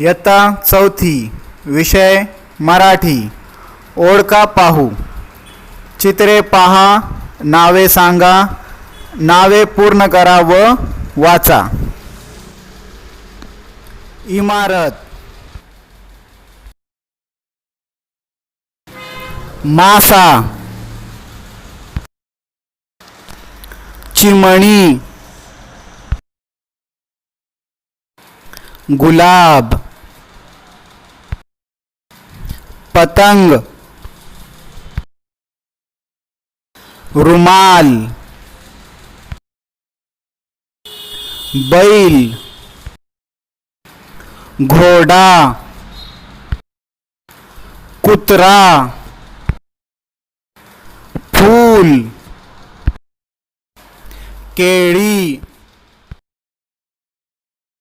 इयत्ता चौथी, विषय मराठी. ओळखा पाहू. चित्रे पहा, नावे सांगा, नावे पूर्ण करा व वाचा. इमारत, मासा, चिमणी, गुलाब, पतंग, रुमाल, बैल, घोडा, कुत्रा, फूल, केळी,